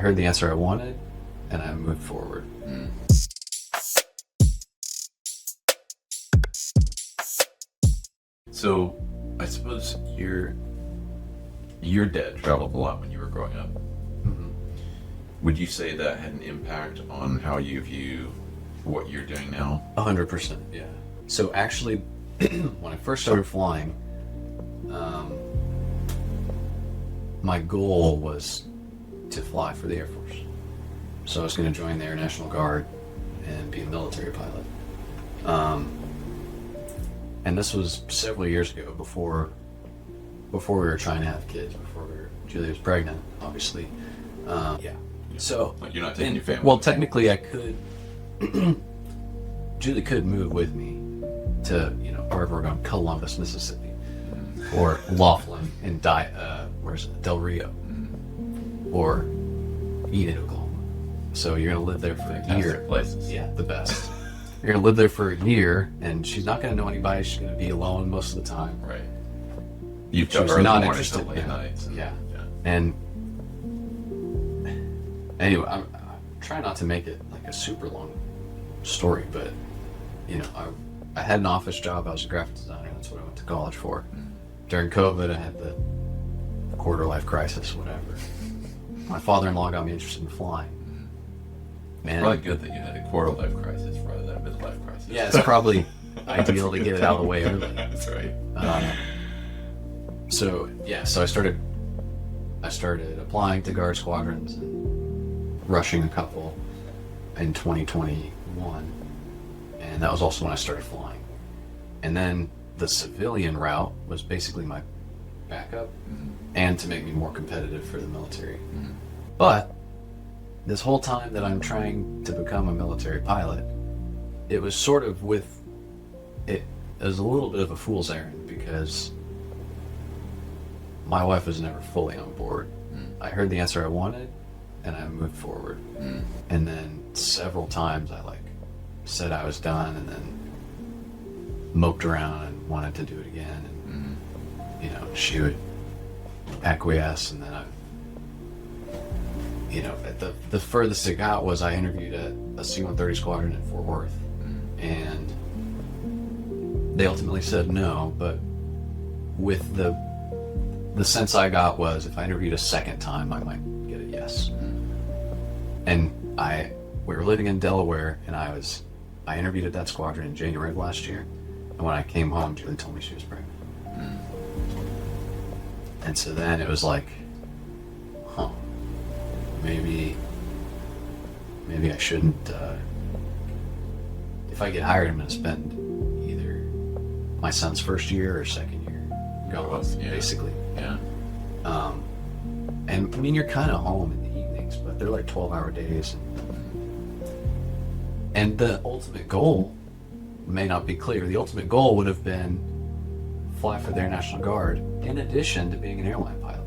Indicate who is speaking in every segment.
Speaker 1: heard the answer I wanted, and I moved forward.
Speaker 2: So, I suppose your dad traveled a lot when you were growing up.
Speaker 1: Mm-hmm.
Speaker 2: Would you say that had an impact on how you view what you're doing now?
Speaker 1: 100%, yeah. So actually, when I first started flying, my goal was to fly for the Air Force. So I was going to join the Air National Guard and be a military pilot. And this was several years ago, before we were trying to have kids, before Julie was pregnant, obviously. Yeah. So
Speaker 2: Like, you're not taking your family?
Speaker 1: well, technically, I could. Julie could move with me to, wherever we're going, Columbus, Mississippi, or Laughlin and where's it? Del Rio, or Enid, Oklahoma. So you're gonna live there for a year.
Speaker 2: Places.
Speaker 1: Yeah, the best. You're gonna live there for a year, and she's not gonna know anybody. She's gonna be alone most of the time.
Speaker 2: Right. You've
Speaker 1: She
Speaker 2: got
Speaker 1: was
Speaker 2: early
Speaker 1: not
Speaker 2: mornings
Speaker 1: interested.
Speaker 2: to late nights.
Speaker 1: Yeah. And anyway, I'm trying not to make it like a super long story, but I had an office job. I was a graphic designer. That's what I went to college for. During COVID, I had the quarter life crisis, whatever. My father-in-law got me interested in flying.
Speaker 2: It's probably good that you had a quarter life crisis rather than a midlife crisis.
Speaker 1: Yeah, it's probably ideal to get it out of the way early.
Speaker 2: That's right.
Speaker 1: So I started applying to guard squadrons and rushing a couple in 2021, and that was also when I started flying. And then the civilian route was basically my backup, and to make me more competitive for the military. But this whole time that I'm trying to become a military pilot, it was sort of it was a little bit of a fool's errand, because my wife was never fully on board. I heard the answer I wanted, and I moved forward. And then several times I said I was done, and then moped around and wanted to do it again. And she would acquiesce, and then at the furthest it got was I interviewed at a C-130 squadron in Fort Worth, and they ultimately said no. But with the sense I got was, if I interviewed a second time, I might get a yes. And we were living in Delaware, and I interviewed at that squadron in January of last year, and when I came home, Julie told me she was pregnant. And so then it was like, maybe I shouldn't. If I get hired, I'm going to spend either my son's first year or second year going, basically.
Speaker 2: Yeah.
Speaker 1: And I mean, you're kind of home in the evenings, but they're like 12-hour days. And the ultimate goal may not be clear. The ultimate goal would have been fly for the Air National Guard in addition to being an airline pilot.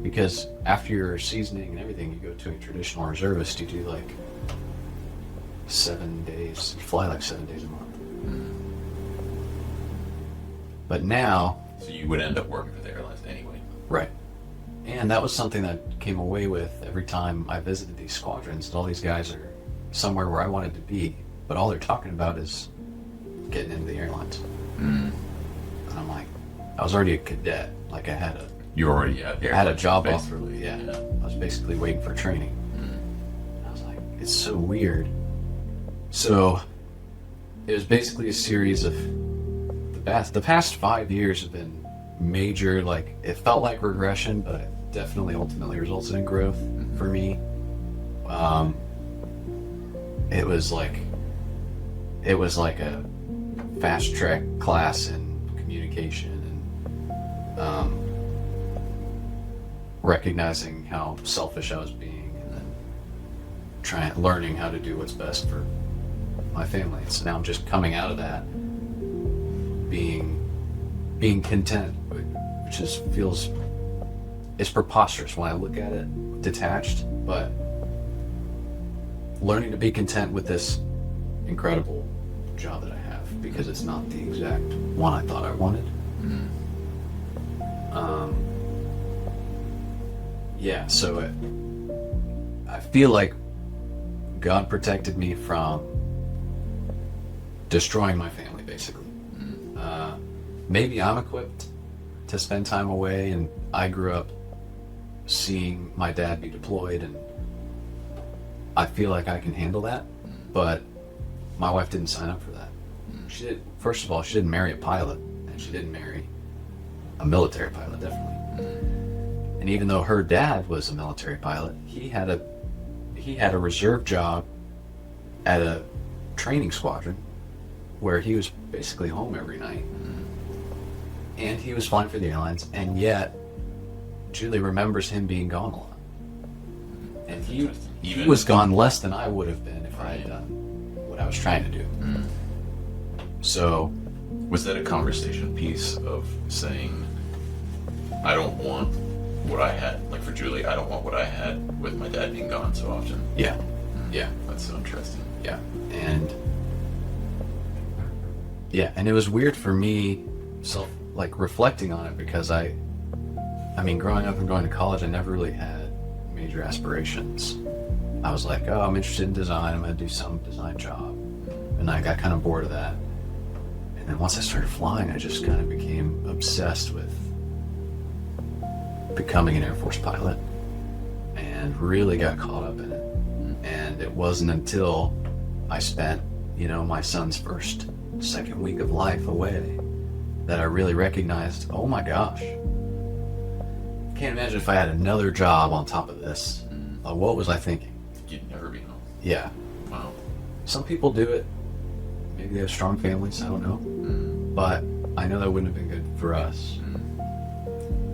Speaker 1: Because after your seasoning and everything, you go to a traditional reservist, you do 7 days, you fly 7 days a month. But now...
Speaker 2: So you would end up working for the airlines anyway.
Speaker 1: Right. And that was something that I came away with every time I visited these squadrons. And all these guys are somewhere where I wanted to be, but all they're talking about is getting into the airlines. And I'm like, I was already a cadet. I had a...
Speaker 2: You were already at the
Speaker 1: I had a job
Speaker 2: basically.
Speaker 1: offer. Yeah. I was basically waiting for training. And I was like, it's so weird. So it was basically a series of the past 5 years have been major. It felt like regression, but it definitely ultimately resulted in growth for me. It was like a fast track class in communication, and recognizing how selfish I was being, and then learning how to do what's best for my family. So now I'm just coming out of that, being content, which it's preposterous when I look at it detached, but learning to be content with this incredible job that I have, because it's not the exact one I thought I wanted. So feel like God protected me from destroying my family, basically. Maybe I'm equipped to spend time away, and I grew up seeing my dad be deployed, and I feel like I can handle that, but my wife didn't sign up for that. She did. First of all, she didn't marry a pilot, and she didn't marry a military pilot, definitely. And even though her dad was a military pilot, he had a reserve job at a training squadron where he was basically home every night. And he was flying for the airlines, and yet Julie remembers him being gone a lot. And he was gone less than I would have been if I had done what I was trying to do. So,
Speaker 2: was that a conversation piece of saying, I don't want what I had, like for Julie, I don't want what I had with my dad being gone so often?
Speaker 1: yeah. Yeah.
Speaker 2: That's so interesting.
Speaker 1: Yeah. And it was weird for me, reflecting on it, because I mean, growing up and going to college, I never really had major aspirations. I was like, oh, I'm interested in design, I'm going to do some design job. And I got kind of bored of that. And then once I started flying, I just kind of became obsessed with becoming an Air Force pilot and really got caught up in it. And it wasn't until I spent, my son's second week of life away that I really recognized, oh my gosh, can't imagine if I had another job on top of this. What was I thinking?
Speaker 2: You'd never be home.
Speaker 1: Yeah.
Speaker 2: Wow.
Speaker 1: Some people do it. Maybe they have strong families, I don't know. But I know that wouldn't have been good for us.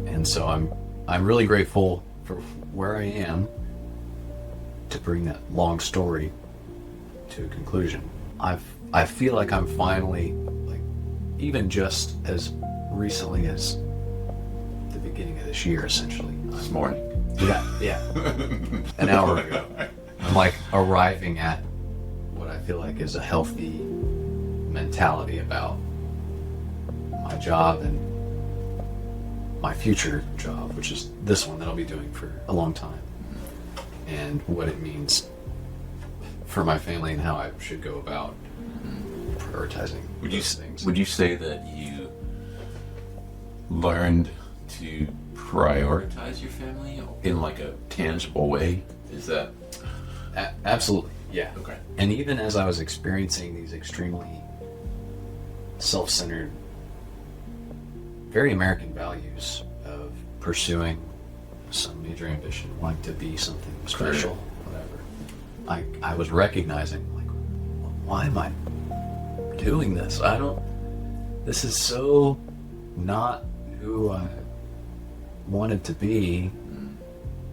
Speaker 1: And so I'm really grateful for where I am to bring that long story to a conclusion. I feel like I'm finally, even just as recently as the beginning of this year, essentially.
Speaker 2: This morning.
Speaker 1: Yeah. An hour ago. I'm arriving at what I feel like is a healthy mentality about my job and my future job, which is this one that I'll be doing for a long time, and what it means for my family and how I should go about prioritizing those things.
Speaker 2: Would you say that you learned to prioritize your family in a tangible way? Is that
Speaker 1: absolutely, yeah.
Speaker 2: Okay.
Speaker 1: And even as I was experiencing these extremely self-centered, very American values of pursuing some major ambition, wanting to be something special, whatever, I was recognizing, why am I doing this? This is so not who I wanted to be,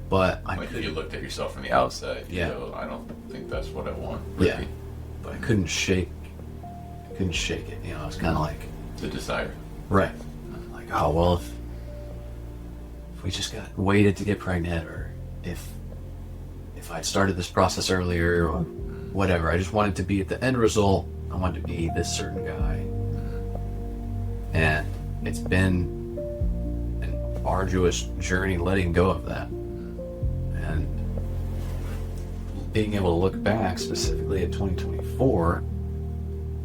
Speaker 1: but
Speaker 2: you looked at yourself from the outside,
Speaker 1: yeah.
Speaker 2: I don't think that's what I want. Really.
Speaker 1: Yeah, but I couldn't shake it. I was kind of
Speaker 2: the desire.
Speaker 1: Right. I'm oh well, if we just waited to get pregnant, or if I'd started this process earlier, or whatever. I just wanted to be at the end result. I wanted to be this certain guy, and it's been an arduous journey letting go of that, and being able to look back specifically at 2024.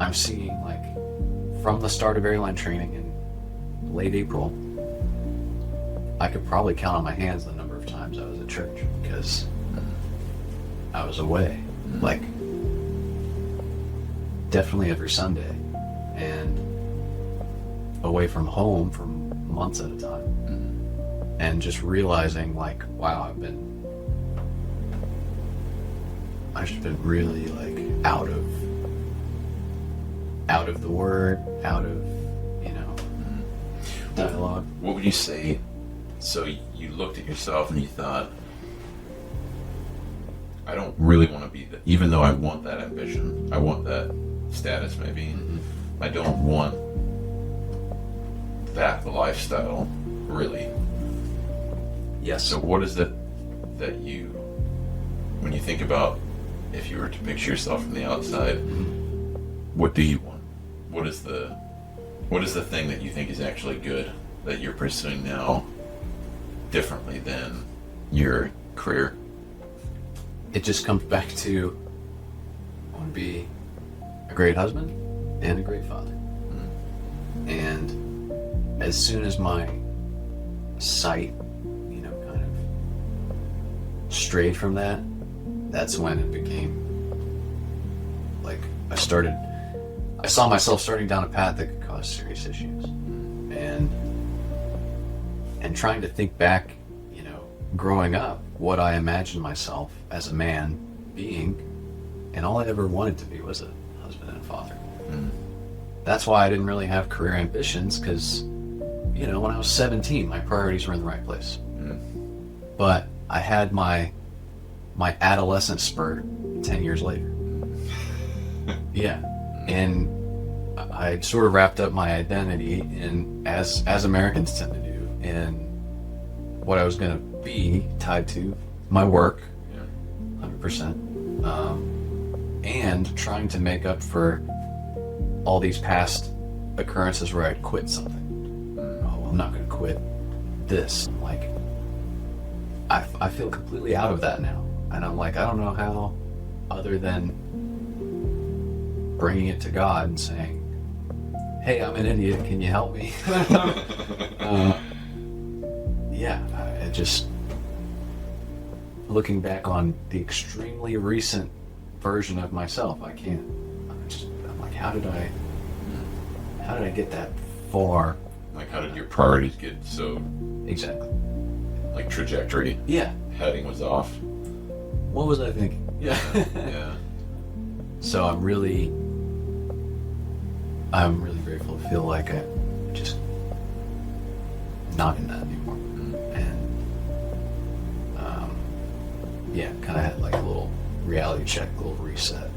Speaker 1: I'm seeing from the start of airline training in late April, I could probably count on my hands the number of times I was at church because I was away, definitely every Sunday, and away from home for months at a time, and just realizing wow, I've just been really out of the word, out of dialogue.
Speaker 2: What would you say? So you looked at yourself and you thought, I don't really want to be that, even though I want that ambition, I want that status maybe, I don't want that lifestyle, really.
Speaker 1: Yes.
Speaker 2: So what is it that when you think about, if you were to picture yourself from the outside, what do you want? What is the thing that you think is actually good that you're pursuing now differently than your career?
Speaker 1: it just comes back to I want to be a great husband and a great father. And as soon as my sight, kind of strayed from that, that's when it became like I saw myself starting down a path that could cause serious issues. And trying to think back, growing up, what I imagined myself as a man being, and all I ever wanted to be was a husband and a father. That's why I didn't really have career ambitions, because, when I was 17, my priorities were in the right place. But I had my adolescent spurt 10 years later. Yeah. And I sort of wrapped up my identity in, as Americans tend to do, in what I was going to be tied to my work, 100%, and trying to make up for all these past occurrences where I'd quit something. Oh, well, I'm not going to quit this. I'm like, I feel completely out of that now. And I'm like, I don't know how, other than bringing it to God and saying, hey, I'm an idiot, can you help me? I just, looking back on the extremely recent version of myself, I can't, I'm like, how did I get that far?
Speaker 2: Like, how did your priorities get so...
Speaker 1: Exactly.
Speaker 2: Like, trajectory?
Speaker 1: Yeah.
Speaker 2: Heading was off?
Speaker 1: What was I thinking? Yeah.
Speaker 2: Yeah.
Speaker 1: So I'm really grateful to feel like I'm just not in that anymore. And kind of had like a little reality check, a little reset.